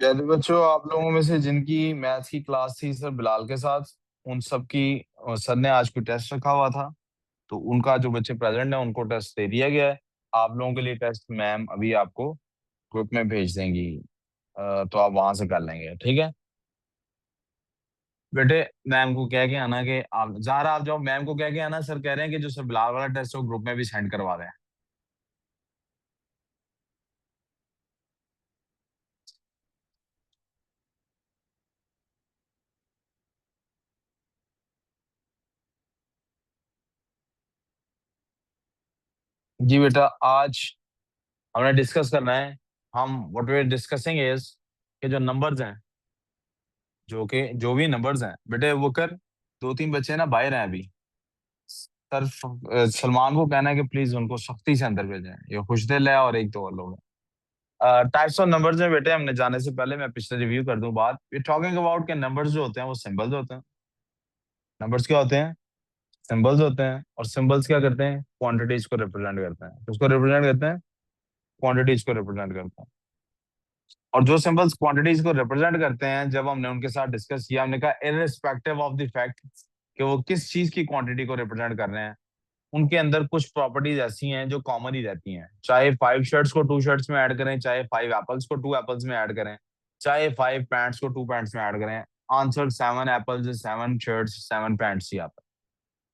प्यारे बच्चों, आप लोगों में से जिनकी मैथ्स की क्लास थी सर बिलाल के साथ, उन सब की सर ने आज कोई टेस्ट रखा हुआ था। तो उनका जो बच्चे प्रेजेंट है उनको टेस्ट दे दिया गया है। आप लोगों के लिए टेस्ट मैम अभी आपको ग्रुप में भेज देंगी। तो आप वहां से कर लेंगे, ठीक है। बेटे, मैम को कह के आना कि आप जहाँ आप जाओ मैम को कह के आना, सर कह रहे हैं कि जो सर बिलाल वाला टेस्ट है वो ग्रुप में भी सेंड करवा रहे हैं। जी बेटा, आज हमने डिस्कस करना है। हम what we are discussing is कि जो नंबर्स हैं, जो भी नंबर्स हैं बेटे, वो कर। दो तीन बच्चे ना बाहर हैं अभी। सर सलमान को कहना है कि प्लीज उनको सख्ती से अंदर भेजें। ये खुशदिल है और एक दो और लोग हैं। टाइप्स ऑफ नंबर्स में बेटे, हमने जाने से पहले मैं पिछले रिव्यू कर दूं बात। वी टॉकिंग अबाउट के नंबर्स जो होते हैं वो सिंबल्स होते हैं। नंबर्स क्या होते हैं? सिंबल्स होते हैं। और सिंबल्स क्या करते हैं? क्वांटिटीज को रिप्रेजेंट करते हैं। किसको रिप्रेजेंट करते हैं? क्वांटिटीज को रिप्रेजेंट करते हैं। और जो सिंबल्स क्वांटिटीज को रिप्रेजेंट करते हैं, जब हमने उनके साथ डिस्कस किया, हमने कहा इररिस्पेक्टिव ऑफ द फैक्ट कि वो किस चीज की क्वांटिटी को रिप्रेजेंट कर रहे हैं, उनके अंदर कुछ प्रॉपर्टीज ऐसी हैं जो कॉमन ही रहती हैं। चाहे 5 शर्ट्स को 2 शर्ट्स में ऐड करें, चाहे 5 एप्पल्स को 2 एप्पल्स में ऐड करें, चाहे 5 पैंट्स को 2 पैंट्स में ऐड करें, आंसर 7 एप्पल्स 7 शर्ट्स 7 पैंट्स ही आता है।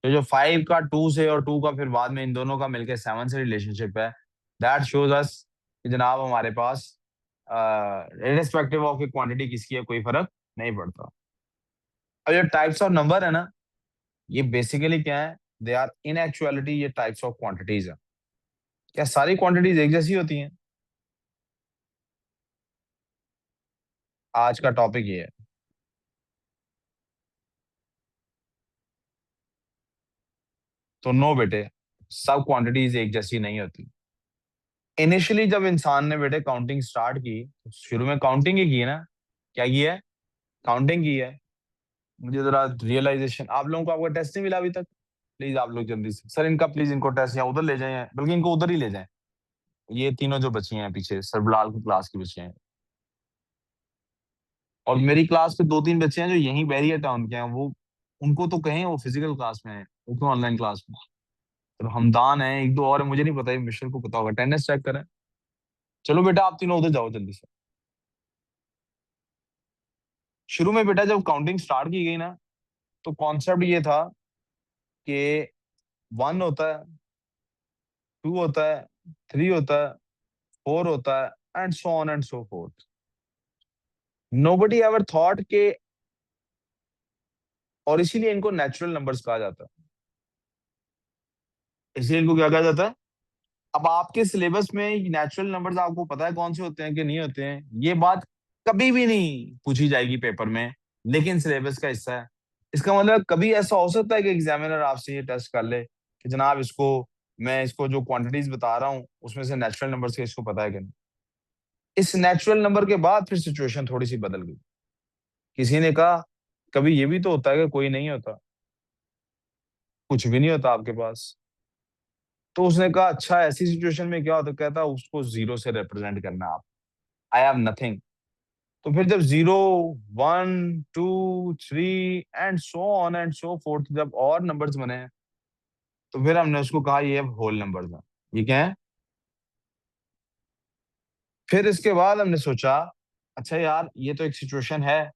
तो जो 5 का 2 से और 2 का फिर बाद में इन दोनों का मिलकर 7 से रिलेशनशिप है, दैट शोज अस कि जनाब हमारे पास इररिस्पेक्टिव ऑफ क्वांटिटी किसकी है, कोई फर्क नहीं पड़ता। अब ये टाइप्स ऑफ नंबर है ना, ये बेसिकली क्या है? दे आर इन एक्चुअलिटी ये टाइप्स ऑफ क्वांटिटीज है। क्या सारी क्वांटिटीज एक जैसी होती हैं? आज का टॉपिक ये है। तो नो बेटे, सब क्वांटिटीज एक जैसी नहीं होती। इनिशियली जब इंसान ने बेटे काउंटिंग स्टार्ट की, तो शुरू में काउंटिंग ही की है ना। क्या की है? काउंटिंग की है। मुझे जरा रियलाइजेशन, आप लोगों को आपका टेस्ट नहीं मिला अभी तक? प्लीज आप लोग जल्दी से सर इनका, प्लीज इनको टेस्ट या उधर ले जाएं, बल्कि इनको उधर ही ले जाएं। ये तीनों जो बच्ची हैं पीछे, सरबलाल की क्लास की बच्चे हैं। और मेरी क्लास के दो तीन बच्चे हैं जो यहीं बैरियर टाउन के हैं, वो उनको तो कहें वो फिजिकल क्लास में है, वो तो ऑनलाइन क्लास में। तो हमदान है, एक दो और है, मुझे नहीं पता, ये मिशेल को पता होगा। अटेंडेंस चेक करें। चलो बेटा, आप तीनों उधर जाओ जल्दी से। शुरू में बेटा जब काउंटिंग स्टार्ट की गई ना, तो कॉन्सेप्ट ये था कि 1 होता है, 2 होता है, 3 होता है, 4 होता है, and so on and so fourth. Nobody ever thought के, और इसीलिए इनको नेचुरल नंबर्स कहा जाता है। इसलिए इनको क्या कहा जाता है? अब आपके सिलेबस में नेचुरल नंबर्स आपको पता है कौन से होते हैं कि नहीं होते हैं, ये बात कभी भी नहीं पूछी जाएगी पेपर में, लेकिन सिलेबस का हिस्सा है। इसका मतलब कभी ऐसा हो सकता है कि एग्जामिनर आपसे ये टेस्ट कर ले कि जनाब इसको, मैं इसको जो क्वांटिटीज बता रहा हूँ उसमें से नेचुरल नंबर्स के इसको पता है कि नहीं। इस नेचुरल नंबर के बाद फिर सिचुएशन थोड़ी सी बदल गई। किसी ने कहा कभी ये भी तो होता है कि कोई नहीं होता, कुछ भी नहीं होता आपके पास। तो उसने कहा अच्छा ऐसी सिचुएशन में क्या होता? कहता उसको जीरो से रिप्रेजेंट करना आप, आई हैव नथिंग। तो फिर जब 0, 1, 2, 3 and so on and so fourth जब और नंबर्स बने, तो फिर हमने उसको कहा ये अब होल नंबर्स हैं। ये क्या है? फिर इसके बाद हमने सोचा अच्छा यार, ये तो एक सिचुएशन है,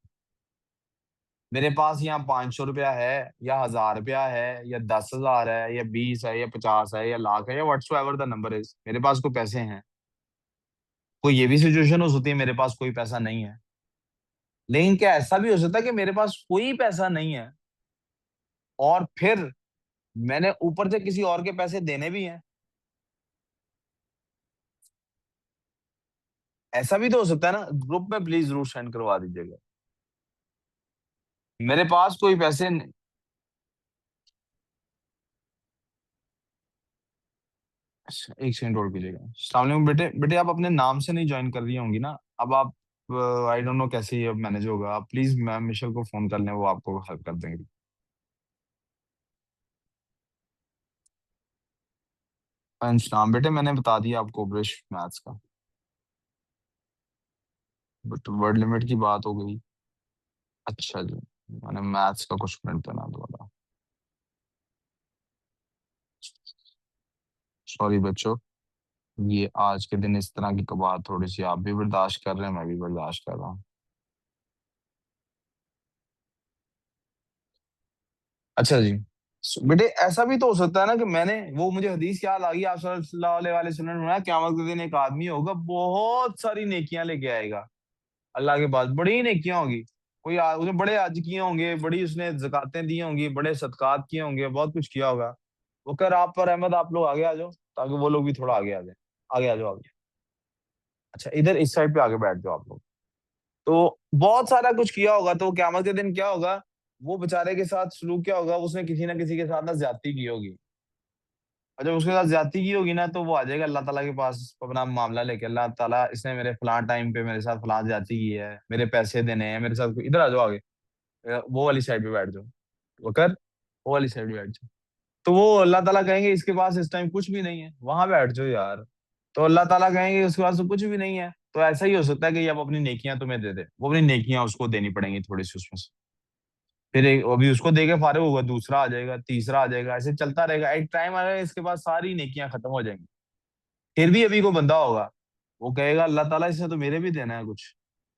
मेरे पास यहाँ 500 रुपया है, या 1000 रुपया है, या 10,000 है, या 20 है, या 50 है, या लाख है, या व्हाट्सोएवर द नंबर इज, मेरे पास कोई पैसे हैं। कोई ये भी सिचुएशन हो सकती है मेरे पास कोई पैसा नहीं है। लेकिन क्या ऐसा भी हो सकता है कि मेरे पास कोई पैसा नहीं है और फिर मैंने ऊपर से किसी और के पैसे देने भी हैं? ऐसा भी तो हो सकता है ना। ग्रुप में प्लीज जरूर सेंड करवा दीजिएगा। मेरे पास कोई पैसे अच्छा, एक सेकंड होल्ड कीजिएगा। अस्सलाम वालेकुम बेटे, बेटे आप अपने नाम से नहीं ज्वाइन कर रही होंगी ना? अब आप, आई डोंट नो कैसे ये मैनेज होगा। आप प्लीज मैम मिशेल को फोन कर लें, वो आपको हेल्प कर देंगे। नाम बेटे मैंने बता दिया आपको, ब्रिश मैथ्स का। बट वर्ड लिमिट की बात हो गई। अच्छा जी, मैंने मैथ्स का कुछ प्रिंट बना दो। सॉरी बच्चों, ये आज के दिन इस तरह की बात थोड़ी सी आप भी बर्दाश्त कर रहे हैं, मैं भी बर्दाश्त कर रहा हूँ। अच्छा जी, बेटे ऐसा भी तो हो सकता है ना कि मैंने वो मुझे हदीस याद आ गई, आप सल्लल्लाहु अलैहि वसल्लम ने, क़यामत के दिन एक आदमी होगा बहुत सारी नेकियां लेके आएगा अल्लाह के पास, बड़ी नेकियां होगी। उसने बड़े हज किए होंगे, बड़ी उसने ज़कातें दी होंगी, बड़े सदकात किए होंगे, बहुत कुछ किया होगा। वो कह आप पर अहमद, आप लोग आगे आ जाओ, ताकि वो लोग भी थोड़ा आगे आ जाए। आगे आ जाओ, आगे। अच्छा, इधर इस साइड पे आगे बैठ जाओ आप लोग। तो बहुत सारा कुछ किया होगा, तो क़यामत के दिन क्या होगा, वो बेचारे के साथ सलूक क्या होगा, उसने किसी ना किसी के साथ ना ज्यादती की होगी। और जब उसके साथ ज्यादती की होगी ना, तो वो आ जाएगा अल्लाह ताला के पास अपना मामला लेके, अल्लाह ताला इसने मेरे फलां टाइम पे मेरे साथ फलां ज्यादती की है, मेरे पैसे देने हैं मेरे साथ, इधर आ जाओ आगे। वो वाली साइड पे बैठ जाओ। वो कर, वो वाली साइड पे बैठ जाओ। तो वो अल्लाह ताला कहेंगे इसके पास इस टाइम कुछ भी नहीं है, वहां बैठ जाओ यार। तो अल्लाह ताला कहेंगे उसके पास तो कुछ भी नहीं है। तो ऐसा ही हो सकता है कि ये अब अपनी नेकियां तुम्हें दे दे, वो अपनी नेकियां उसको देनी पड़ेंगी थोड़ी सी उसमें से। फिर एक अभी उसको देके फारिग होगा, दूसरा आ जाएगा, तीसरा आ जाएगा, ऐसे चलता रहेगा। एक टाइम आएगा इसके पास सारी नेकियां खत्म हो जाएंगी। फिर भी अभी को बंदा होगा, वो कहेगा अल्लाह ताला इसने तो मेरे भी देना है कुछ।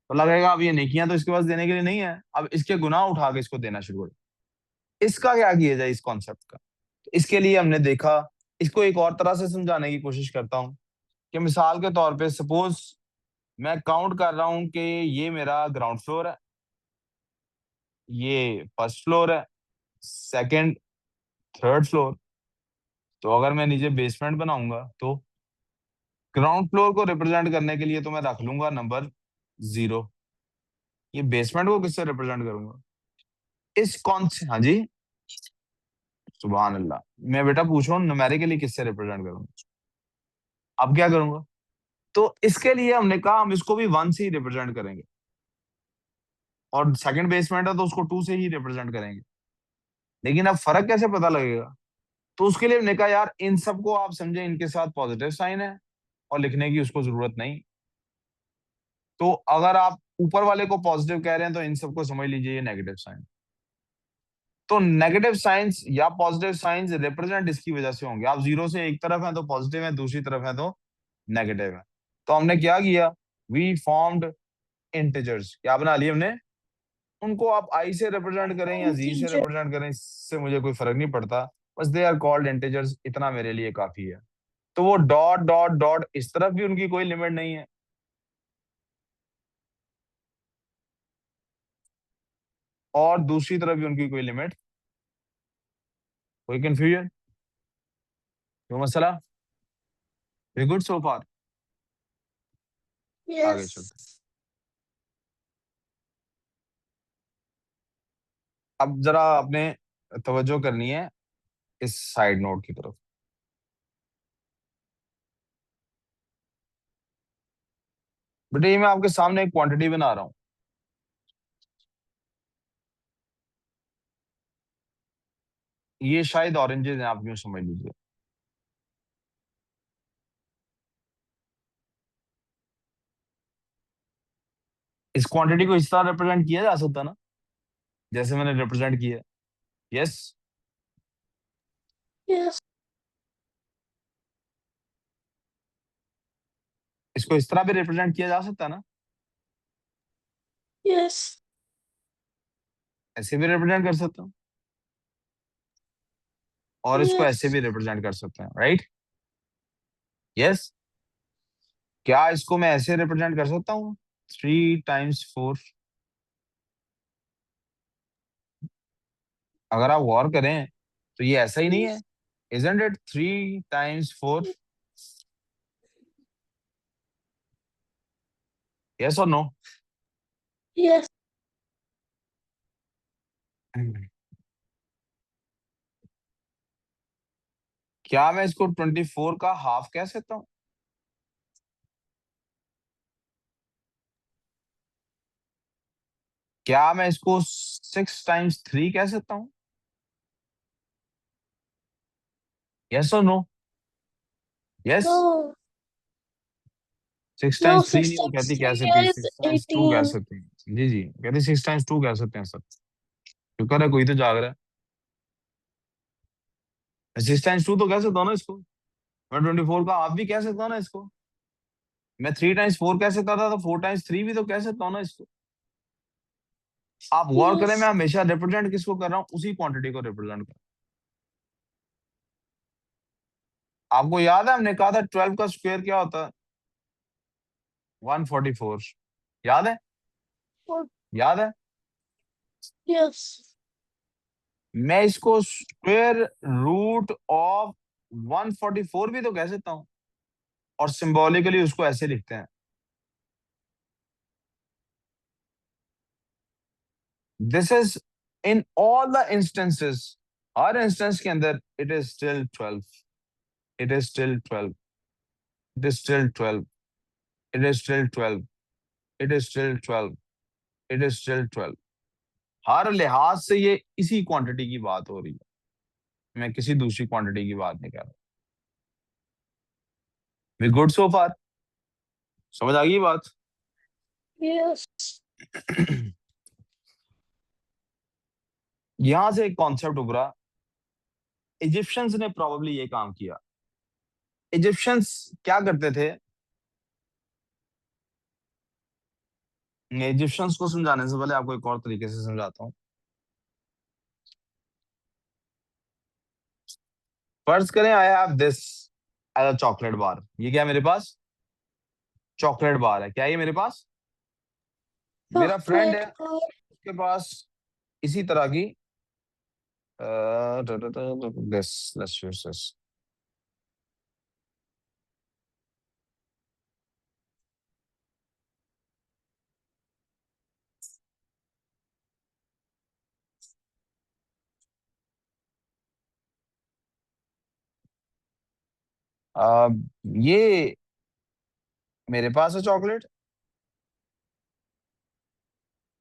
तो लगेगा अब ये नेकियां तो इसके पास देने के लिए नहीं है, अब इसके गुनाह उठा के इसको देना शुरू कर। इसका क्या किया जाए इस कॉन्सेप्ट का? तो इसके लिए हमने देखा, इसको एक और तरह से समझाने की कोशिश करता हूँ कि मिसाल के तौर पे सपोज मैं काउंट कर रहा हूँ कि ये मेरा ग्राउंड फ्लोर है, ये फर्स्ट फ्लोर है, सेकंड, थर्ड फ्लोर। तो अगर मैं नीचे बेसमेंट बनाऊंगा तो ग्राउंड फ्लोर को रिप्रेजेंट करने के लिए तो मैं रख लूंगा नंबर 0। ये बेसमेंट को किससे रिप्रेजेंट करूंगा? इस कौन से, हाँ जी, सुभान अल्लाह। मैं बेटा पूछ रहा हूँ न्यूमेरिकली किससे रिप्रेजेंट करूंगा? अब क्या करूंगा? तो इसके लिए हमने कहा हम इसको भी 1 से ही रिप्रेजेंट करेंगे, और सेकंड बेसमेंट है तो उसको 2 से ही रिप्रेजेंट करेंगे। लेकिन अब फर्क कैसे पता लगेगा? तो उसके लिए हमने कहा यार इन सबको आप समझे, इनके साथ पॉजिटिव साइन है और लिखने की उसको जरूरत नहीं। तो अगर आप ऊपर वाले को पॉजिटिव कह रहे हैं तो इन सबको समझ लीजिए ये नेगेटिव साइन। तो नेगेटिव साइंस या पॉजिटिव साइंस रिप्रेजेंट इसकी वजह से होंगे। आप 0 से एक तरफ है तो पॉजिटिव है, दूसरी तरफ है तो नेगेटिव है। तो हमने क्या किया, वी फॉर्म्ड इंटीजर्स। क्या बना लिया हमने? उनको आप आई से रिप्रेजेंट करें या जी से इंटीजर। रिप्रेजेंट करें, इससे मुझे कोई फर्क नहीं पड़ता। बस दे आर कॉल्ड इंटीजर्स, इतना मेरे लिए काफी है। तो वो डॉट डॉट डॉट, इस तरफ भी उनकी कोई लिमिट नहीं है और दूसरी तरफ भी उनकी कोई लिमिट। कोई कंफ्यूजन? कोई मसला? वी गुड सो फार? आगे यस। चलते हैं। अब जरा आपने तवज्जो करनी है इस साइड नोट की तरफ। बेटे ये मैं आपके सामने एक क्वांटिटी बना रहा हूँ, ये शायद ऑरेंजेस हैं, आप यूं समझ लीजिए। इस क्वांटिटी को इस तरह रिप्रेजेंट किया जा सकता ना, जैसे मैंने रिप्रेजेंट किया। Yes, yes. इसको इस तरह भी रिप्रेजेंट किया जा सकता ना, यस। ऐसे भी रिप्रेजेंट कर सकता हूँ, और इसको यस। ऐसे भी रिप्रेजेंट कर सकते हैं, राइट? यस। क्या इसको मैं ऐसे रिप्रेजेंट कर सकता हूँ? 3 टाइम्स 4। अगर आप गौर करें तो ये ऐसा ही नहीं है, इजंट इट 3 टाइम्स 4? यस और नो? यस। क्या मैं इसको 24 का हाफ कह सकता हूँ? क्या मैं इसको 6 टाइम्स 3 कह सकता हूँ? यस और no? Yes. No. 6 No, times 3 6 नहीं, वो times कहती कह 3 सकती है, is 6 टाइम्स 2 कह 18. सकते हैं। जी जी, कहती 6 टाइम्स 2 कह सकते हैं सर। शुक्र है कोई तो जाग रहा है। 6 टाइम्स 2 तो कह सकता हूँ ना इसको। मैं 24 का हाफ भी कह सकता हूँ ना इसको। मैं 3 टाइम्स 4 कह सकता था, तो 4 टाइम्स 3 भी तो कह सकता हूँ ना इसको। आप गौर करें, मैं Yes. हमेशा रिप्रेजेंट किसको कर रहा हूँ, उसी क्वांटिटी को रिप्रेजेंट कर। आपको याद है हमने कहा था 12 का स्क्वायर क्या होता है? 144। याद है? Or- याद है? Yes. मैं इसको स्क्वायर रूट ऑफ 144 भी तो कह सकता हूँ, और सिंबॉलिकली उसको ऐसे लिखते हैं। This is in all the instances, her instance के अंदर it is still 12, it is still 12, it is still 12, it is still 12, it is still 12, it is still 12। हर लिहाज से ये इसी क्वांटिटी की बात हो रही है, मैं किसी दूसरी क्वांटिटी की बात नहीं कर रहा। वी गुड सो फार? समझ आ गई बात? Yes. यहां से एक कॉन्सेप्ट उभरा, इजिप्शियंस ने प्रोबेबली ये काम किया। इजिप्शियंस क्या करते थे? इजिप्शियंस को समझाने से पहले आपको एक और तरीके से समझाता हूँ। फर्ज करें I have this as a chocolate bar. ये क्या है मेरे पास? चॉकलेट बार है। क्या ये मेरे पास? मेरा फ्रेंड है, Chocolate bar. उसके पास इसी तरह की दिस, लेट्स यूज दिस। ये मेरे पास है चॉकलेट,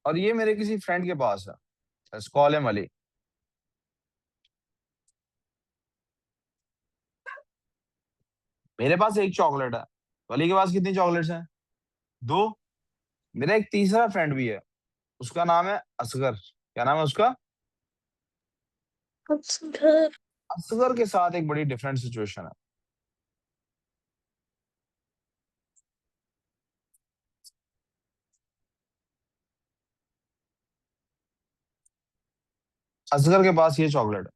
और ये मेरे किसी फ्रेंड के पास है। Let's call him Ali. मेरे पास एक चॉकलेट है, अली के पास कितनी चॉकलेट्स हैं? 2। मेरा एक तीसरा फ्रेंड भी है, उसका नाम है असगर। क्या नाम है उसका? That's good. असगर के साथ एक बड़ी डिफरेंट सिचुएशन है। असगर के पास ये चॉकलेट है।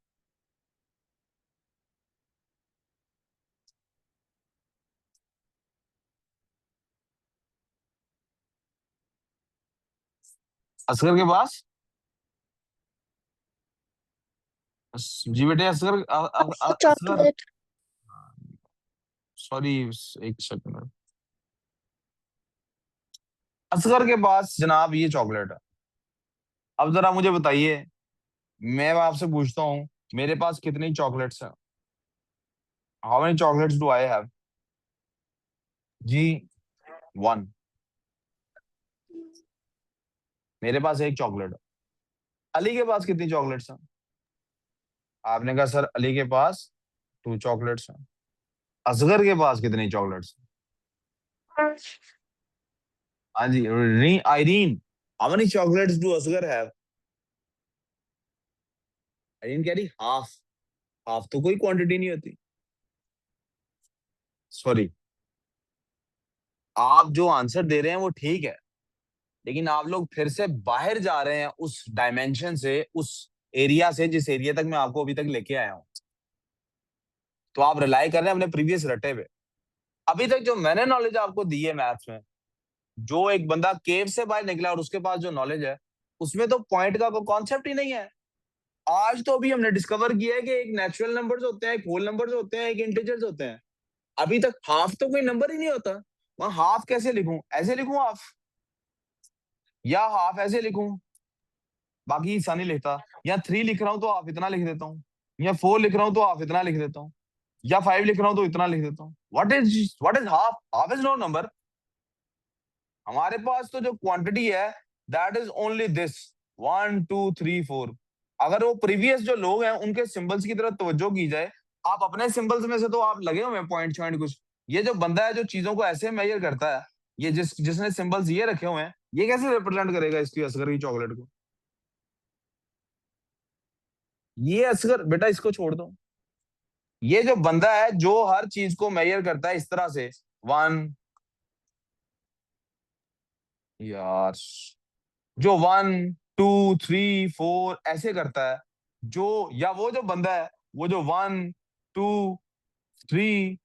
असगर के पास, जी बेटे, Asgar The Asgar, chocolate. Sorry, एक सेकंड। असगर के पास जनाब ये चॉकलेट है। अब जरा मुझे बताइए, मैं आपसे पूछता हूँ, मेरे पास कितनी चॉकलेट्स हैं? How many chocolates do I have? जी, 1। मेरे पास एक चॉकलेट है। अली के पास कितनी चॉकलेट्स हैं? आपने कहा सर अली के पास 2 चॉकलेट्स हैं। असगर के पास कितनी चॉकलेट्स हैं? हाँ जी, Irene, how many chocolates do Asgar have? Irene कह रही हाफ। हाफ तो कोई क्वांटिटी नहीं होती। सॉरी, आप जो आंसर दे रहे हैं वो ठीक है, लेकिन आप लोग फिर से बाहर जा रहे हैं उस डायमेंशन से, उस एरिया से जिस एरिया तक मैं आपको अभी तक लेके आया हूं। तो आप रिलाई कर रहे हैं अपने प्रीवियस रटे पे। अभी तक जो मैंने नॉलेज आपको दी है मैथ्स में, जो एक बंदा केव से बाहर निकला और उसके पास जो नॉलेज है, उसमें तो पॉइंट का कोई कॉन्सेप्ट ही नहीं है। आज तो अभी हमने डिस्कवर किया है कि एक नेचुरल नंबर्स होते हैं, एक होल नंबर्स होते हैं, एक इंटीजर्स होते हैं। अभी तक हाफ तो कोई नंबर ही नहीं होता। वहां हाफ कैसे लिखूं? ऐसे लिखूं हाफ, या हाफ ऐसे लिखूं, बाकी हिस्सा नहीं लिखता। या 3 लिख रहा हूं तो हाफ इतना लिख देता हूँ, या 4 लिख रहा हूं तो हाफ इतना लिख देता हूँ, या 5 लिख रहा हूं तो इतना लिख देता हूँ। What is half? Half is no number. हमारे पास तो जो क्वांटिटी है, दैट इज ओनली दिस, 1 2 3 4। अगर वो प्रीवियस जो लोग हैं उनके सिंबल्स की तरफ तवज्जो की जाए, आप अपने सिंबल्स में से तो आप लगे हुए हैं पॉइंट कुछ, ये जो बंदा है जो चीजों को ऐसे मेजर करता है, ये जिसने सिंबल्स ये रखे हुए हैं, ये कैसे रिप्रेजेंट करेगा इसकी असगर की चॉकलेट को? ये असगर बेटा इसको छोड़ दो। ये जो बंदा है जो हर चीज को मेजर करता है इस तरह से, वन, यार, जो वन, टू, थ्री, फोर ऐसे करता है, जो या वो जो बंदा है वो जो वन, टू, थ्री,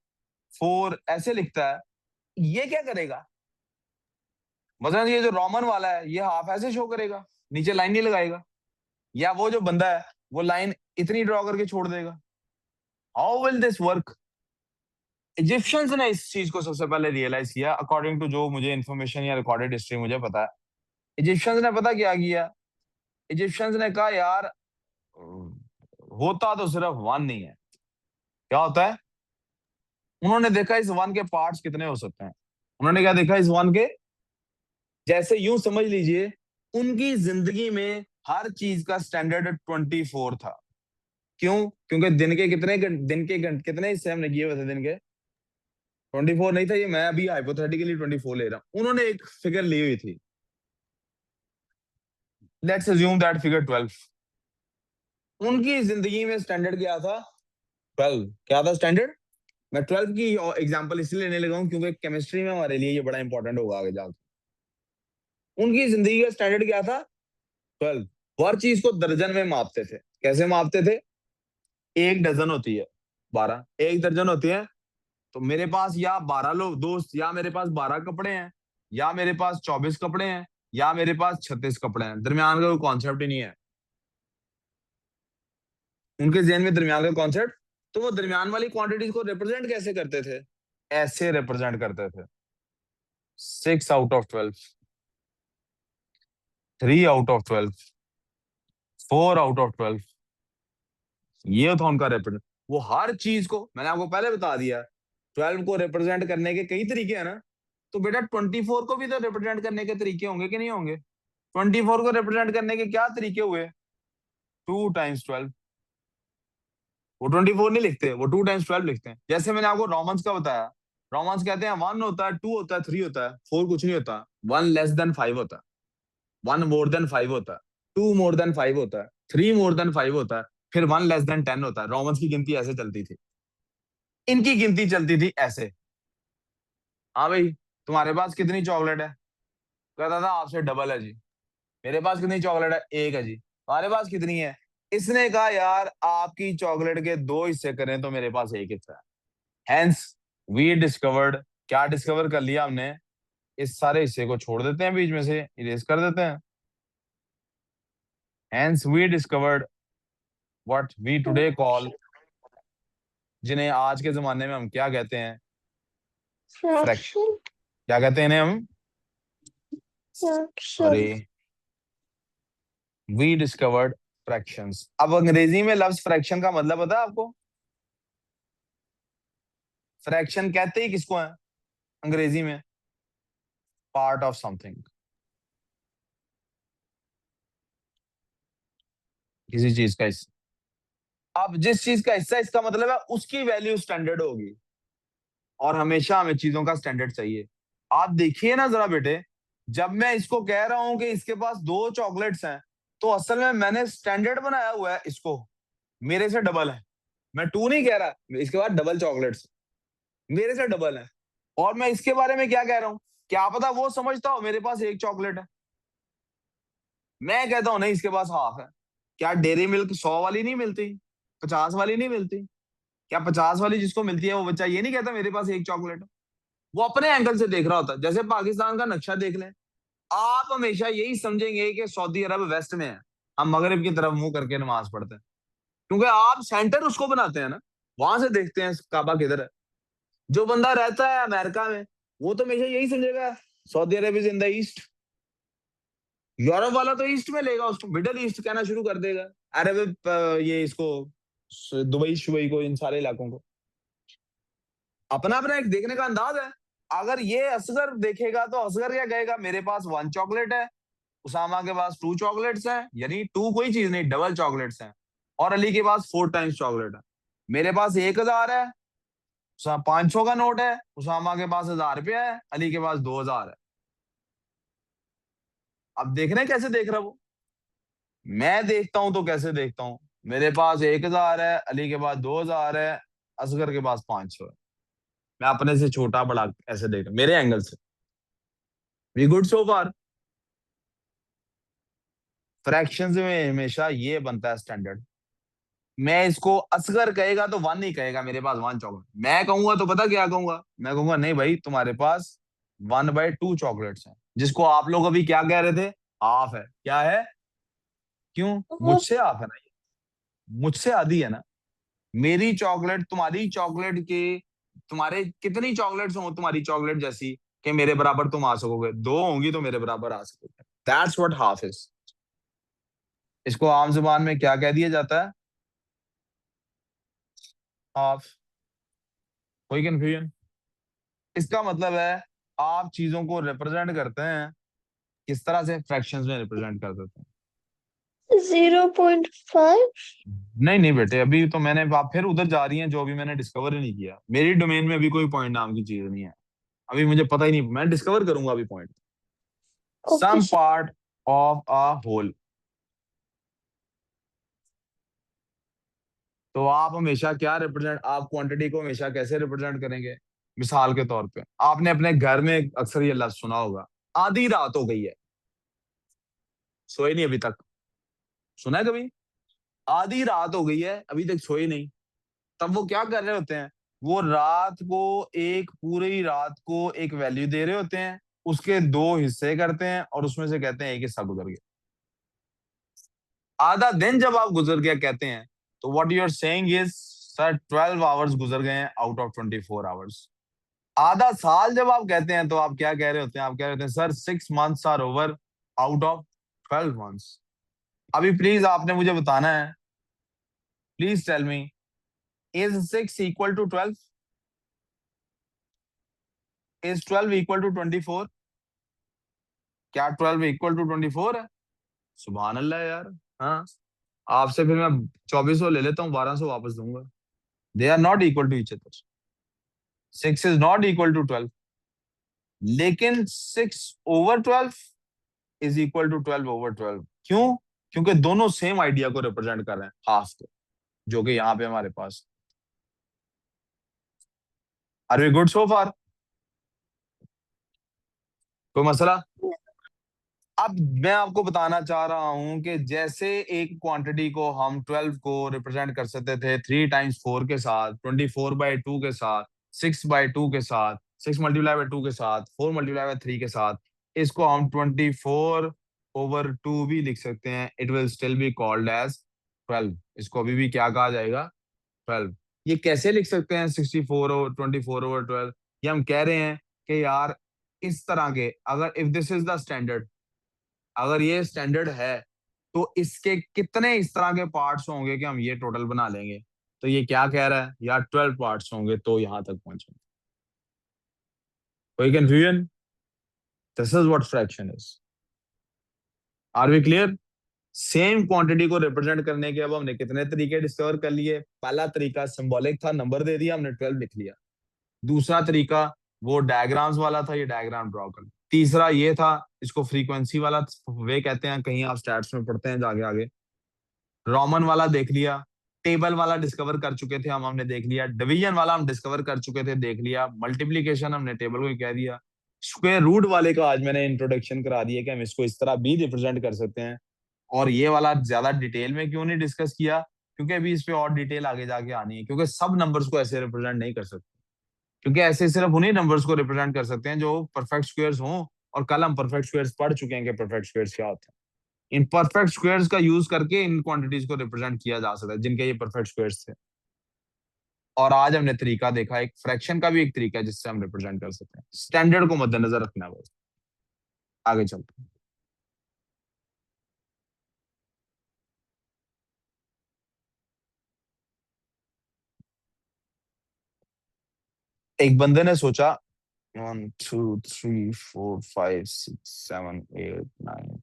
फोर ऐसे लिखता है, ये क्या करेगा? मतलब ये जो रोमन वाला है ये हाफ ऐसे शो करेगा, नीचे लाइन नहीं लगाएगा, या वो जो बंदा है वो लाइन इतनी ड्रॉ करके छोड़ देगा। How will this work? Egyptians ने इस चीज को सबसे पहले रियलाइज किया, अकॉर्डिंग टू जो मुझे इन्फॉर्मेशन या रिकॉर्डेड हिस्ट्री मुझे पता है। इजिप्शियंस ने पता क्या किया? इजिप्शियंस ने कहा यार, होता तो सिर्फ वन नहीं है, क्या होता है? उन्होंने देखा इस वन के पार्ट्स कितने हो सकते हैं। उन्होंने क्या देखा इस वन के, जैसे यूं समझ लीजिए उनकी जिंदगी में हर चीज का स्टैंडर्ड 24 था। क्यों? क्योंकि दिन के कितने कितने हिस्से हमने किए हुए थे दिन के? 24 नहीं था, ये मैं अभी हाइपोथेटिकली 24 ले रहा हूं। उन्होंने एक फिगर ली हुई थी, लेट्स अज्यूम दैट फिगर 12। उनकी जिंदगी में स्टैंडर्ड क्या था? 12 क्या था स्टैंडर्ड? मैं 12 की एग्जांपल इसलिए लेने लगा हूं क्योंकि केमिस्ट्री में हमारे लिए ये बड़ा इंपॉर्टेंट होगा आगे जाकर। उनकी जिंदगी का स्टैंडर्ड क्या था? 12। वो हर चीज को दर्जन में मापते थे। कैसे मापते थे? एक डजन होती है 12, एक दर्जन होती है। तो मेरे पास या 12 लोग दोस्त, या मेरे पास 12 कपड़े हैं, या मेरे पास 24 कपड़े हैं, या मेरे पास 36 कपड़े हैं, दरमियान का कोई कॉन्सेप्ट ही नहीं है। उनके जहन में दरमियान का कॉन्सेप्ट, तो वो दरमियान वाली क्वांटिटीज को रिप्रेजेंट कैसे करते थे? ऐसे रिप्रेजेंट करते थे, 6 out of 12, 3 out of 12, 4 out of 12। ये था उनका रिप्रेजेंट। वो हर चीज को, मैंने आपको पहले बता दिया, 12 को रिप्रेजेंट करने के कई तरीके हैं ना। तो बेटा 24 को भी तो रिप्रेजेंट करने के तरीके होंगे कि नहीं होंगे? 24 को रिप्रेजेंट करने के क्या तरीके हुए? 2 टाइम्स 12। वो 24 नहीं लिखते, वो 2 टाइम्स 12 लिखते हैं। जैसे मैंने आपको रोमन्स का बताया, रोमन्स कहते हैं 1 होता है, 2 होता है, 3 होता है, 4 कुछ नहीं होता, 1 लेस देन 5 होता है, 1 मोर देन 5 होता है, 2 मोर देन 5 होता है, 3 मोर देन 5 होता है, फिर 1 लेस देन 10 होता है। रोमन्स की गिनती ऐसे चलती थी, इनकी गिनती चलती थी ऐसे। हाँ भाई, तुम्हारे पास कितनी चॉकलेट है? कहता था आपसे डबल है जी। मेरे पास कितनी चॉकलेट है? एक है जी। तुम्हारे पास कितनी है? इसने कहा यार आपकी चॉकलेट के 2 हिस्से करें तो मेरे पास एक हिस्सा है। हेंस वी डिस्कवर्ड, क्या डिस्कवर कर लिया हमने? इस सारे हिस्से को छोड़ देते हैं, बीच में से इरेज कर देते हैं। Hence we discovered what we today call, जिन्हें आज के जमाने में हम क्या कहते हैं? फ्रैक्शन। Fraction. क्या कहते हैं इन्हें हम? अरे, Fraction. We discovered fractions. अब अंग्रेजी में लफ्ज फ्रैक्शन का मतलब पता है आपको? फ्रैक्शन कहते ही किसको है अंग्रेजी में? पार्ट ऑफ समथिंग, किसी चीज का हिस्सा। अब जिस चीज का हिस्सा इसका मतलब है उसकी वैल्यू स्टैंडर्ड होगी, और हमेशा हमें चीजों का स्टैंडर्ड चाहिए। आप देखिए ना जरा बेटे, जब मैं इसको कह रहा हूं कि इसके पास 2 चॉकलेट्स हैं, तो असल में मैंने स्टैंडर्ड बनाया हुआ है इसको, मेरे से डबल है। मैं 2 नहीं कह रहा, इसके बाद डबल चॉकलेट्स मेरे से डबल है। और मैं इसके बारे में क्या कह रहा हूँ? क्या पता वो समझता हो मेरे पास एक चॉकलेट है, मैं कहता हूं नहीं इसके पास हाफ है। क्या डेयरी मिल्क 100 वाली नहीं मिलती, 50 वाली नहीं मिलती? क्या 50 वाली जिसको मिलती है वो बच्चा ये नहीं कहता मेरे पास एक चॉकलेट है? वो अपने एंगल से देख रहा होता है। जैसे पाकिस्तान का नक्शा देख लें, आप हमेशा यही समझेंगे कि सऊदी अरब वेस्ट में है, हम मगरिब की तरफ मुंह करके नमाज पढ़ते हैं, क्योंकि आप सेंटर उसको बनाते हैं ना, वहां से देखते हैं काबा किधर है। जो बंदा रहता है अमेरिका में, वो तो हमेशा यही समझेगा Saudi Arab is in the east. Europe वाला तो ईस्ट में लेगा, उसको मिडल ईस्ट कहना शुरू कर देगा। अरब ये इसको दुबई शुबई को, इन सारे इलाकों को। अपना अपना एक देखने का अंदाज है। अगर ये असगर देखेगा तो असगर क्या कहेगा? मेरे पास 1 चॉकलेट है, उसामा के पास 2 चॉकलेट्स हैं, यानी 2 कोई चीज नहीं, डबल चॉकलेट्स हैं, और अली के पास 4 टाइम्स चॉकलेट है। मेरे पास 1,000 है, उसामा 500 का नोट है, उसामा के पास 1000 रुपया है, अली के पास 2000 है। अब देख रहे हैं कैसे देख रहा वो? मैं देखता हूं तो कैसे देखता हूं, मेरे पास 1000 है, अली के पास 2000 है, असगर के पास 500 है। मैं अपने से छोटा बड़ा ऐसे देख रहा हूं मेरे एंगल से। We good so far. Fractions में हमेशा ये बनता है स्टैंडर्ड। मैं इसको असगर कहेगा तो वन ही कहेगा, मेरे पास वन चॉकलेट। मैं कहूंगा तो पता क्या कहूंगा, मैं कहूंगा नहीं भाई तुम्हारे पास 1/2 चॉकलेट्स हैं, जिसको आप लोग अभी क्या कह रहे थे, हाफ है। क्या है? क्यों? half, मुझसे हाफ है ना, मुझसे आधी है ना। मेरी चॉकलेट तुम्हारी चॉकलेट के, तुम्हारे कितनी चॉकलेट्स हो तुम्हारी चॉकलेट जैसी कि मेरे बराबर तुम आ सकोगे? 2 होंगी तो मेरे बराबर आ सकोगे। That's what half is. इसको आम जुबान में क्या कह दिया जाता है? हाफ। कोई कंफ्यूजन? इसका मतलब है आप चीजों को रिप्रेजेंट करते हैं किस तरह से? फ्रैक्शंस में रिप्रेजेंट कर देते हैं। 0.5. नहीं नहीं बेटे, अभी तो मैंने, आप फिर उधर जा रही हैं जो अभी मैंने डिस्कवर ही नहीं किया। मेरी डोमेन में अभी कोई पॉइंट नाम की चीज नहीं है। अभी मुझे पता ही नहीं, मैं डिस्कवर करूंगा अभी point. Okay, some sir. Part of a whole. तो आप हमेशा क्या रिप्रेजेंट, आप क्वांटिटी को हमेशा कैसे रिप्रेजेंट करेंगे? मिसाल के तौर पे आपने अपने घर में अक्सर ये लफ्ज सुना होगा, आधी रात हो गई है। सोए नहीं अभी तक? सुना है कभी? आधी रात हो गई है अभी तक सोए नहीं। तब वो क्या कर रहे होते हैं? वो रात को, एक पूरी रात को एक वैल्यू दे रहे होते हैं, उसके 2 हिस्से करते हैं और उसमें से कहते हैं एक हिस्सा गुजर गया। आधा दिन जब आप गुजर गया कहते हैं, तो what you are saying is sir 12 hours गुजर गए हैं आउट ऑफ 24 आवर्स। आधा साल जब आप कहते हैं तो आप क्या कह रहे होते हैं? आप कह रहे होते हैं sir 6 months are over out of 12 months. अभी प्लीज आपने मुझे बताना है, please tell me, is 6 equal to 12? Is 12 equal to 24? क्या 12 इक्वल टू 24 है? सुबहान अल्लाह यार। हाँ, आपसे फिर मैं 2400 ले लेता हूँ, 1200 वापस दूंगा। They are not equal to each other. 6 is not equal to 12, लेकिन 6/12 इज इक्वल टू 12/12। क्यों? क्योंकि दोनों सेम आइडिया को रिप्रेजेंट कर रहे हैं, हाफ को, जो कि यहाँ पे हमारे पास। आर वी गुड सो फार? कोई मसला? अब मैं आपको बताना चाह रहा हूं कि जैसे एक क्वांटिटी को हम 12 को रिप्रेजेंट कर सकते थे 3 टाइम्स 4 के साथ, 24/2 के साथ, 6/2 के साथ, 6 × 2 के साथ, 4 × 3 के साथ, इसको हम 24/2 भी लिख सकते हैं। It will still be called as 12। इसको अभी भी क्या कहा जाएगा? 12। ये कैसे लिख सकते हैं 64/24/12? ये हम कह रहे हैं कि यार इस तरह के, अगर if this is the standard, अगर ये स्टैंडर्ड है तो इसके कितने इस तरह के पार्ट्स होंगे कि हम ये टोटल बना लेंगे? तो ये क्या कह रहा है यार, 12 पार्ट्स होंगे तो यहां तक पहुंचेंगे। कोई confusion? This is what fraction is. Are we clear? Same quantity को रिप्रेजेंट करने के अब हमने कितने तरीके डिस्कवर कर लिए? पहला तरीका सिंबॉलिक था, नंबर दे दिया हमने, 12 लिख लिया। दूसरा तरीका वो डायग्राम्स वाला था, ये डायग्राम ड्रॉ कर। तीसरा ये था, इसको फ्रीक्वेंसी वाला वे कहते हैं, कहीं आप स्टैट्स में पढ़ते हैं जाके आगे। रोमन वाला देख लिया, टेबल वाला डिस्कवर कर चुके थे हमने देख लिया, डिवीजन वाला हम डिस्कवर कर चुके थे, देख लिया, मल्टीप्लीकेशन हमने टेबल को ही कह दिया। स्क्वायर रूट वाले का आज मैंने इंट्रोडक्शन करा दिया कि हम इसको इस तरह भी रिप्रेजेंट कर सकते हैं। और ये वाला ज्यादा डिटेल में क्यों नहीं डिस्कस किया? क्योंकि अभी इस पे और डिटेल आगे जाके आनी है, क्योंकि सब नंबर्स को ऐसे रिप्रेजेंट नहीं कर सकते। क्योंकि ऐसे सिर्फ उन्हीं नंबर्स को रिप्रेजेंट कर सकते हैं जो परफेक्ट स्क्वायर्स हों, और कल हम परफेक्ट स्क्वायर्स पढ़ चुके हैं कि परफेक्ट स्क्वायर्स क्या होते हैं। इन परफेक्ट स्क्वायर्स का यूज करके इन क्वांटिटीज को रिप्रेजेंट किया जा सकता है जिनके ये परफेक्ट स्क्वायर्स थे। और आज हमने तरीका देखा, एक फ्रैक्शन का भी एक तरीका है जिससे हम रिप्रेजेंट कर सकते हैं। स्टैंडर्ड को मद्देनजर रखना है बस। आगे चलते हैं। एक बंदे ने सोचा 1 2 3 4 5 6 7 8 9।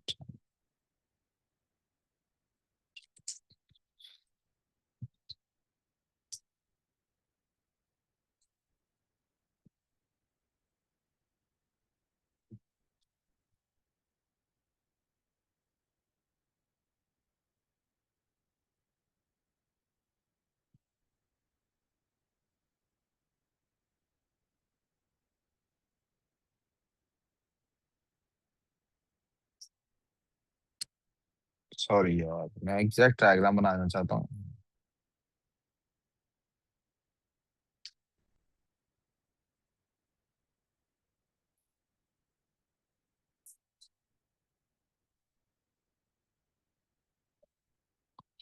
सॉरी यार, मैं एग्जैक्ट डायग्राम बनाना चाहता हूँ।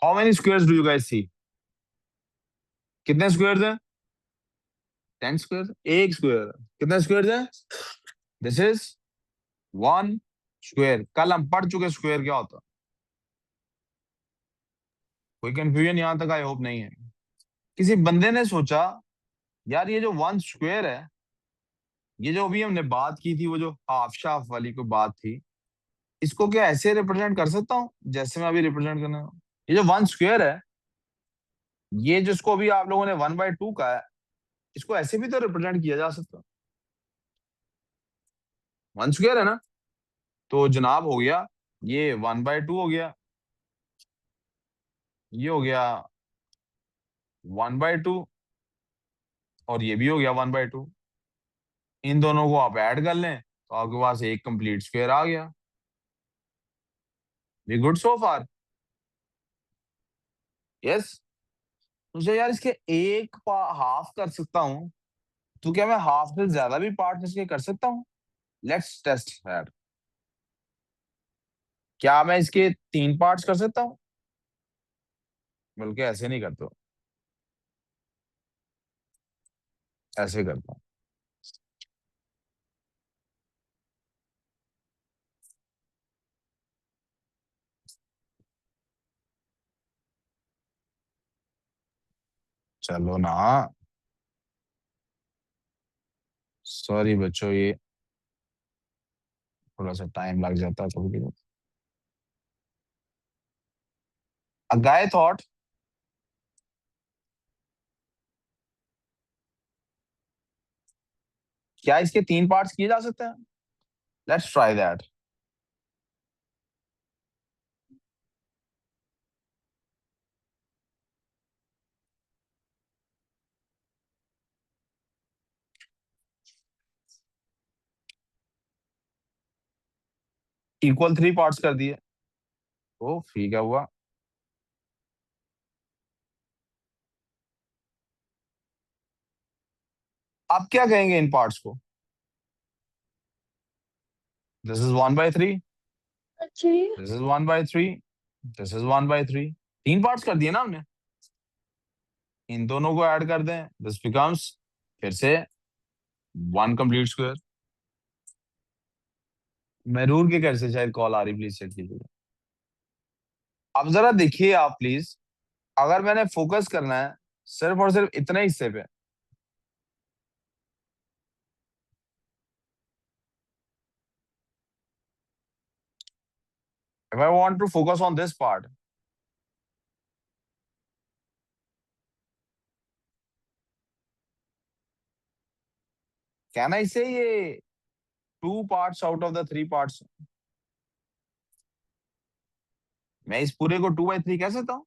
How many squares do you guys see? कितने स्क्वायर्स हैं? 10 स्क्वायर। एक स्क्वायर कितने स्क्वायर्स हैं? This is 1 square. कल हम पढ़ चुके स्क्वायर क्या होता। कोई कंफ्यूजन यहां तक आई होप नहीं है। किसी बंदे ने सोचा यार ये जो 1 स्क्वायर है, ये जो अभी हमने बात की थी, वो जो हाफ शाफ वाली कोई बात थी, इसको क्या ऐसे रिप्रेजेंट कर सकता हूँ जैसे मैं अभी रिप्रेजेंट करना हूँ? ये जो 1 स्क्वायर है, ये जिसको अभी आप लोगों ने 1/2 का है, इसको ऐसे भी तो रिप्रेजेंट किया जा सकता है। 1 स्क्वायर है ना, तो जनाब हो गया ये 1/2 हो गया, ये हो गया 1/2, और ये भी हो गया 1/2। इन दोनों को आप ऐड कर लें तो आपके पास एक कंप्लीट स्क्वायर आ गया। We good so far? Yes. मुझे यार इसके एक हाफ कर सकता हूँ, तो क्या मैं हाफ से ज्यादा भी पार्ट इसके कर सकता हूँ? Let's test that. क्या मैं इसके 3 पार्ट्स कर सकता हूँ? बल्कि ऐसे नहीं करता हूँ, ऐसे करता हूँ। चलो ना। सॉरी बच्चों, ये थोड़ा सा टाइम लग जाता है कभी कभी। अ गाय थॉट, क्या इसके 3 पार्ट्स किए जा सकते हैं? Let's try that. Equal 3 parts कर दिए। ओ ठीक है हुआ। आप क्या कहेंगे इन पार्ट्स को? दिस इज 1/3, जी। This is 1/3, this is 1/3। 3 parts कर दिए ना हमने। इन दोनों को ऐड कर दें, दिस बिकम्स फिर से 1 कंप्लीट स्क्वायर। महरूर के घर से शायद कॉल आ रही, प्लीज चेक कीजिए। अब जरा देखिए आप प्लीज, अगर मैंने फोकस करना है सिर्फ और सिर्फ इतने हिस्से पे, if I want to focus on this part, can I say ये 2 parts out of the 3 parts? मैं इस पूरे को 2/3 कह सकता हूँ?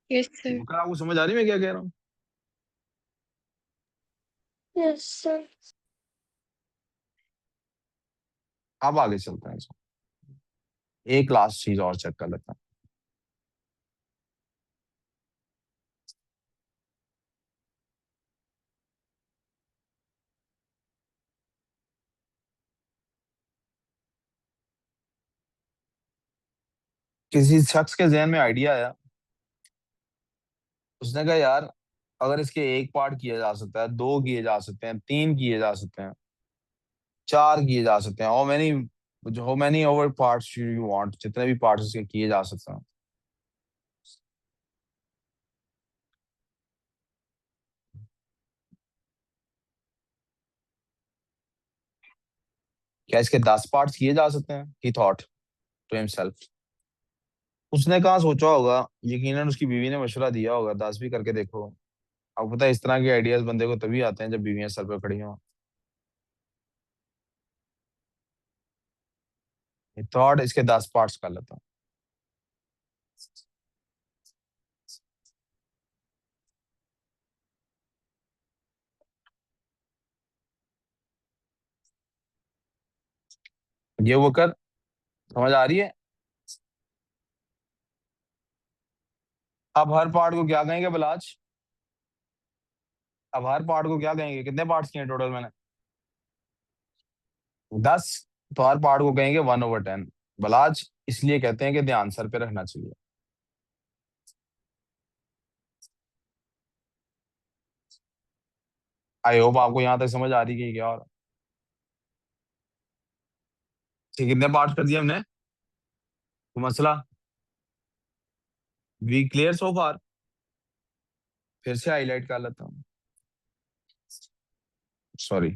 Yes sir. क्या आपको समझ आ रही है मैं क्या कह रहा हूँ? Yes sir. अब आगे चलते हैं इसको। एक लास्ट चीज और चेक कर लेते हैं। किसी शख्स के जहन में आइडिया आया, उसने कहा यार अगर इसके 1 पार्ट किया जा सकता है, 2 किए जा सकते हैं, 3 किए जा सकते हैं, 4 किए जा सकते हैं, how many over parts you want, जितने भी पार्ट्स इसके किए जा सकते हैं, क्या इसके 10 पार्ट्स किए जा सकते हैं? He thought to himself. उसने कहा सोचा होगा, यकीनन उसकी बीवी ने मशवरा दिया होगा 10 भी करके देखो। अब पता है इस तरह के आइडियाज बंदे को तभी आते हैं जब बीवियां सर पे खड़ी हों। थॉट इसके 10 पार्ट्स कर लेता हूँ। ये वो कर, समझ आ रही है? अब हर पार्ट को क्या कहेंगे बलाज? अब हर पार्ट को क्या कहेंगे? कितने पार्ट्स किए टोटल मैंने? 10। तो हर पार्ट को कहेंगे 1/10 बलाज। इसलिए कहते हैं कि ध्यान सर पे रखना चाहिए। आई होप आपको यहाँ तक समझ आ रही है कि क्या हो रहा है। ठीक, कितने पार्ट कर दिए हमने? तो मसला वी क्लियर सो फार? फिर से हाईलाइट कर लेता हूँ, सॉरी।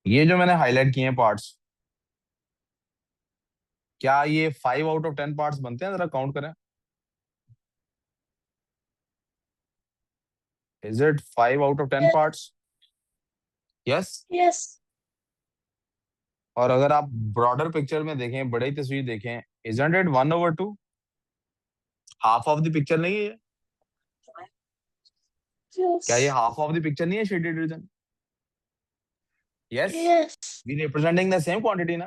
ये जो मैंने हाईलाइट किए हैं पार्ट्स, क्या ये 5/10 पार्ट्स बनते हैं? जरा काउंट करें। Is it 5/10 Yes. Parts? Yes. Yes. और अगर आप ब्रॉडर पिक्चर में देखें, बड़ी तस्वीर देखें, isn't it 1/2? Half of the picture नहीं है ये? क्या ये Yes. Half of the picture नहीं है shaded region? Yes. Yes. We representing the same quantity ना?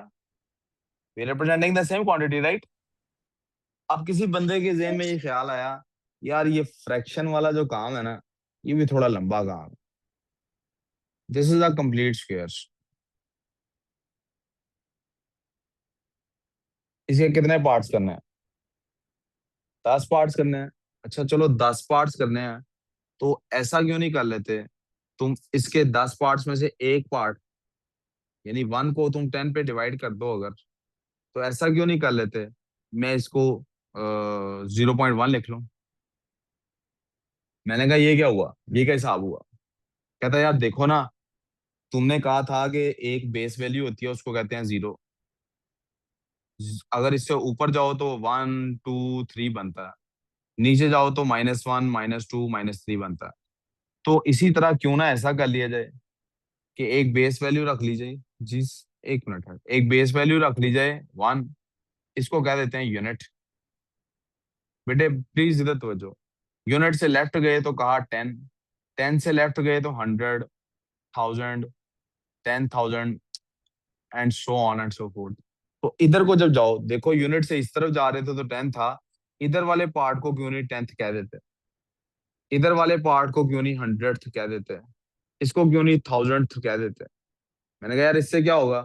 We representing the same quantity, right? अब किसी बंदे के ज़हन में ये Yes. ख्याल आया, यार ये फ्रैक्शन वाला जो काम है ना, ये भी थोड़ा लंबा काम है। This is a complete square. इसके कितने पार्ट्स करने हैं? 10 पार्ट्स करने हैं। अच्छा चलो 10 पार्ट्स करने हैं, तो ऐसा क्यों नहीं कर लेते, तुम इसके 10 पार्ट्स में से एक पार्ट, यानी 1 को तुम 10 पे डिवाइड कर दो अगर, तो ऐसा क्यों नहीं कर लेते, मैं इसको 0.1 लिख लूं। मैंने कहा ये क्या हुआ, ये क्या हिसाब हुआ? कहता यार देखो ना, तुमने कहा था कि एक बेस वैल्यू होती है, उसको कहते हैं 0। अगर इससे ऊपर जाओ तो 1 2 3 बनता है, नीचे जाओ तो -1 -2 -3 बनता है। तो इसी तरह क्यों ना ऐसा कर लिया जाए कि एक बेस वैल्यू रख ली जाए। जी, एक मिनट है, एक बेस वैल्यू रख ली जाए 1, इसको कह देते हैं यूनिट। बेटे प्लीज इधर तवज्जो। यूनिट से लेफ्ट गए तो कहा 10, 10 से लेफ्ट गए तो 100, 1000, 10,000 and so on and so fourth. तो इधर को जब जाओ, देखो यूनिट से इस तरफ जा रहे थे तो 10 था, इधर वाले पार्ट को क्यों नहीं 10th कह देते? इधर वाले पार्ट को क्यों नहीं 100th कह देते? इसको क्यों नहीं 1000th कह देते? मैंने कहा यार इससे क्या होगा?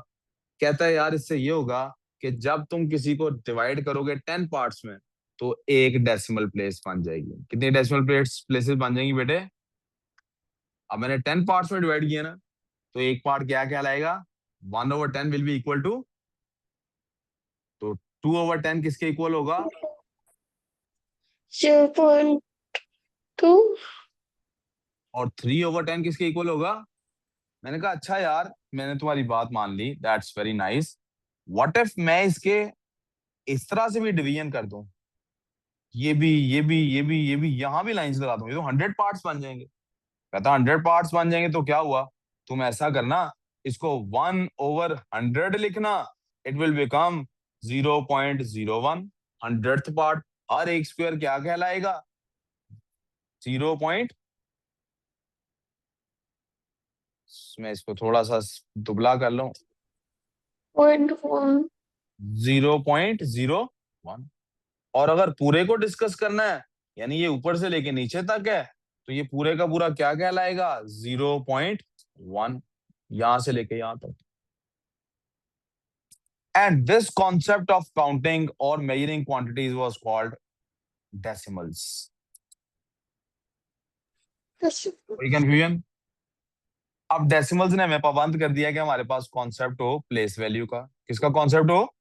कहता है यार इससे ये होगा कि जब तुम किसी को डिवाइड करोगे 10 पार्ट्स में, तो एक डेसिमल प्लेस बन जाएगी। कितनी डेसिमल प्लेसेस बन जाएंगी बेटे? अब मैंने 10 पार्ट्स में डिवाइड किया ना, तो एक पार्ट क्या कहलाएगा? 1/10 विल बी इक्वल टू, तो 2/10 किसके इक्वल होगा? 0.2. और 3/10 किसके इक्वल होगा? मैंने कहा अच्छा यार, मैंने तुम्हारी बात मान ली, that's very nice. What if मैं इसके इस तरह से भी डिवीजन कर दूं, ये भी, ये भी, ये भी, ये भी, यहां भी लाइंस लगा दूं, ये तो 100 पार्ट्स बन जाएंगे। कहता 100 पार्ट्स बन जाएंगे तो क्या हुआ? तुम ऐसा करना, इसको 1/100 लिखना, it will become 0.01। 100th part, हर एक स्क्वायर क्या कहलाएगा? 0. मैं इसको थोड़ा सा दुबला कर लूं, 0.1. 0.01। और अगर पूरे को डिस्कस करना है, यानी ये ऊपर से लेके नीचे तक है, तो ये पूरे का पूरा क्या कहलाएगा? 0.1, यहां से लेके यहां तक। And this concept of counting और measuring quantities was called decimals. कोई कंफ्यूजन? अब डेसिमल्स ने हमें पाबंद कर दिया कि हमारे पास कॉन्सेप्ट हो प्लेस वैल्यू का। किसका कॉन्सेप्ट हो?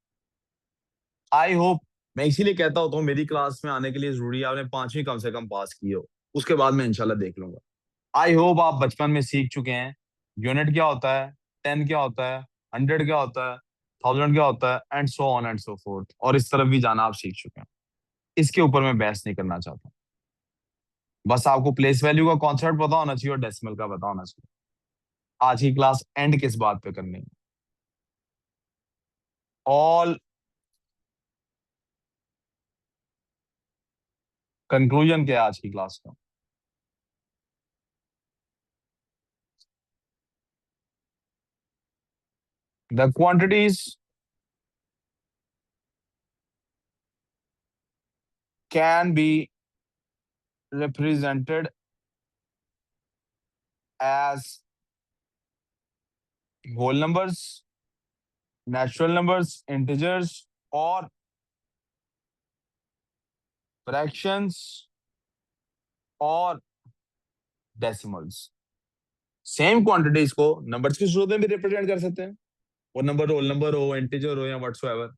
आई होप, मैं इसीलिए कहता होता हूँ मेरी क्लास में आने के लिए जरूरी है आपने 5वीं कम से कम पास की हो, उसके बाद मैं इंशाल्लाह देख लूंगा। आई होप आप बचपन में सीख चुके हैं यूनिट क्या होता है, 10 क्या होता है, 100 क्या होता है, 1000 क्या होता है, and so on and so fourth, और इस तरफ भी जाना आप सीख चुके हैं। इसके ऊपर मैं बहस नहीं करना चाहता। बस आपको प्लेस वैल्यू का कॉन्सेप्ट पता होना चाहिए और डेसिमल का पता होना चाहिए। आज की क्लास एंड किस बात पे करनी है? ऑल कंक्लूजन क्या है आज की क्लास का? the quantities can be represented as whole numbers, natural numbers, integers, or fractions और डेसिमल्स। सेम क्वांटिटीज को नंबर्स की सूरत में भी रिप्रेजेंट कर सकते हैं, वो नंबर होल नंबर हो, इंटीजर हो या व्हाटसोएवर,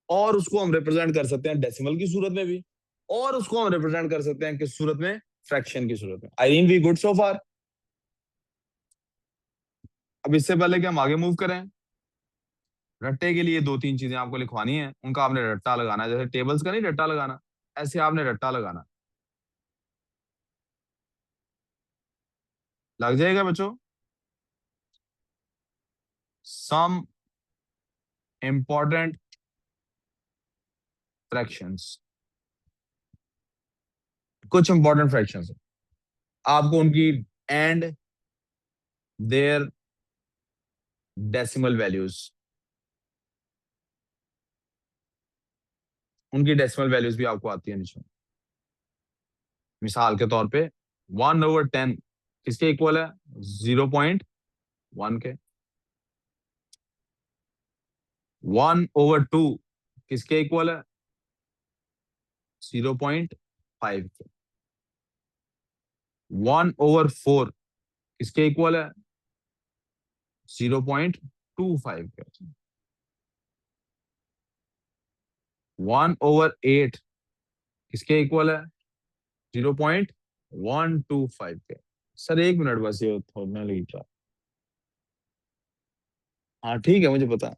और उसको हम रिप्रेजेंट कर सकते हैं डेसिमल की सूरत में भी, और उसको हम रिप्रेजेंट कर सकते हैं किस सूरत में, फ्रैक्शन की सूरत में। आईरीन वी गुड सो फार। अब इससे पहले कि हम आगे मूव करें, रट्टे के लिए दो तीन चीजें आपको लिखवानी है, उनका आपने रट्टा लगाना है। जैसे टेबल्स का नहीं रट्टा लगाना, ऐसे आपने रट्टा लगाना। लग जाएगा बच्चों? सम इंपॉर्टेंट फ्रैक्शंस, कुछ इंपॉर्टेंट फ्रैक्शंस आपको उनकी एंड देयर डेसिमल वैल्यूज, उनकी डेसिमल वैल्यूज भी आपको आती है नीचे। मिसाल के तौर पे 1/10 किसके इक्वल है? 0.1 के। 1/2 किसके इक्वल है? 0.5 के। 1/4 किसके इक्वल है? 0.25 के। 1/8 किसके इक्वल है? 0.125 के। सर एक मिनट बस, ये थोड़ा लिख रहा। हाँ ठीक है, मुझे पता है।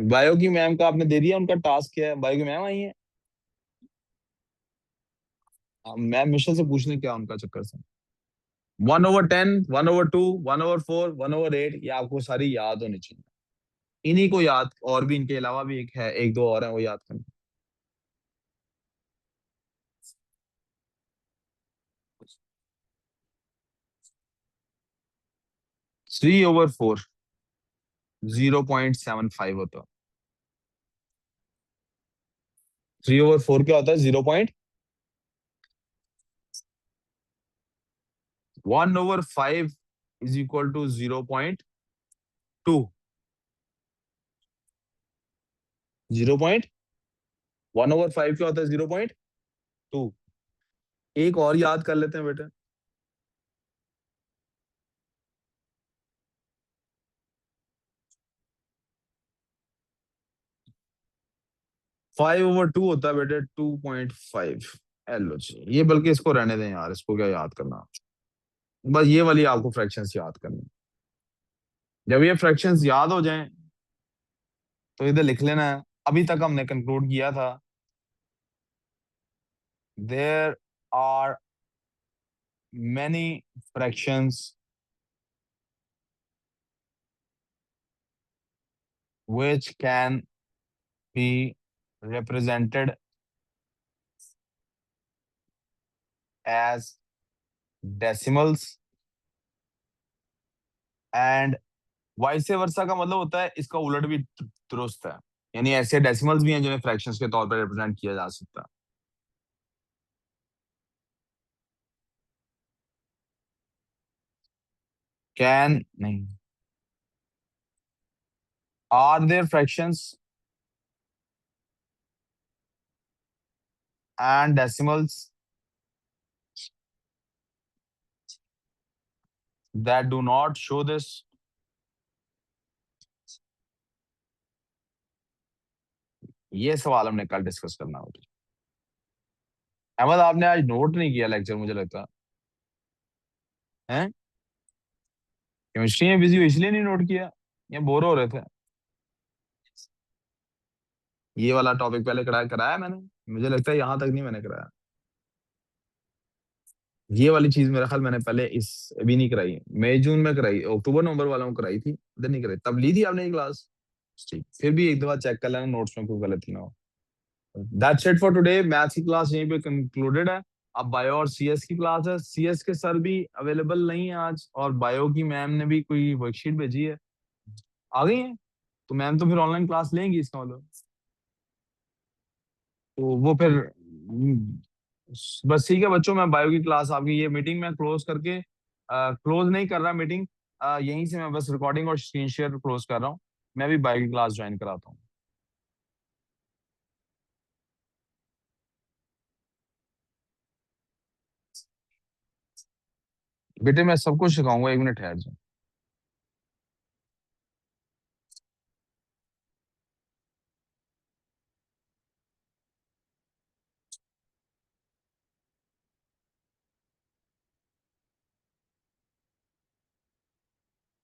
बायो की मैम का आपने दे दिया, उनका टास्क क्या है? बायो की मैम आई है, मैम मिशेल से पूछ लें क्या उनका चक्कर से। 1/10, 1/2, 1/4, 1/8, ये आपको सारी याद होनी चाहिए। इन्हीं को याद, और भी इनके अलावा भी एक है, एक दो और है, वो याद करना। 3/4 0.75 होता है। 3/4 क्या होता है? 1/5 इज इक्वल टू 0.2। 1/5 क्या होता है? 0.2। एक और याद कर लेते हैं बेटा। 5/2 होता है बेटे 2.5 LOC। ये बल्कि इसको रहने दें यार, इसको क्या याद करना। बस ये वाली आपको फ्रैक्शंस याद करनी। जब ये फ्रैक्शंस याद हो जाएं तो इधर लिख लेना है। अभी तक हमने कंक्लूड किया था, there are many fractions which can be represented as decimals and vice versa का मतलब होता है इसका उलट भी दुरुस्त है। यानी ऐसे डेसिमल्स भी हैं जिन्हें फ्रैक्शंस के तौर पर रिप्रेजेंट किया जा सकता है। कैन नहीं, are there fractions and decimals that do not show this? ये सवाल हमने कल डिस्कस करना होगा। अहमद आपने आज नोट नहीं किया लेक्चर, मुझे लगता है। केमिस्ट्री में बिजी हो इसलिए नहीं नोट किया, या बोर हो रहे थे? ये वाला टॉपिक पहले कराया कराया मैंने, मुझे लगता है यहाँ तक नहीं मैंने कराया। ये वाली चीज मेरा ख्याल मैंने पहले इस अभी नहीं कराई, मई जून में कराई, अक्टूबर नवंबर वालों को कराई थी, इधर नहीं कराई। तब ली थी आपने ये क्लास? ठीक, फिर भी एक दफा चेक कर लेना नोट्स में कोई गलती ना हो। That's it for today. Maths की क्लास यहीं पे कंक्लूडेड है। अब बायो और सीएस की क्लास है। सीएस के सर भी अवेलेबल नहीं है आज, और बायो की मैम ने भी कोई वर्कशीट भेजी है। आ गई है? तो मैम तो फिर ऑनलाइन क्लास लेंगी इसका मतलब। तो वो फिर बस ठीक है बच्चों, मैं बायो की क्लास आपकी ये मीटिंग में क्लोज करके, क्लोज नहीं कर रहा मीटिंग, यहीं से मैं बस रिकॉर्डिंग और स्क्रीन शेयर क्लोज कर रहा हूँ। मैं भी बायो की क्लास ज्वाइन कराता हूँ। बेटे मैं सब कुछ सिखाऊंगा, 1 मिनट ठहर जाओ।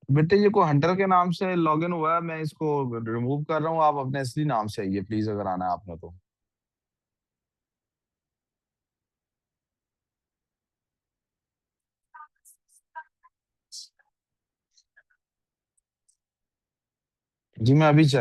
बेटे ये को हंटर के नाम से लॉगिन हुआ है, मैं इसको रिमूव कर रहा हूँ, आप अपने असली नाम से आइए प्लीज, अगर आना है आपने तो। जी मैं अभी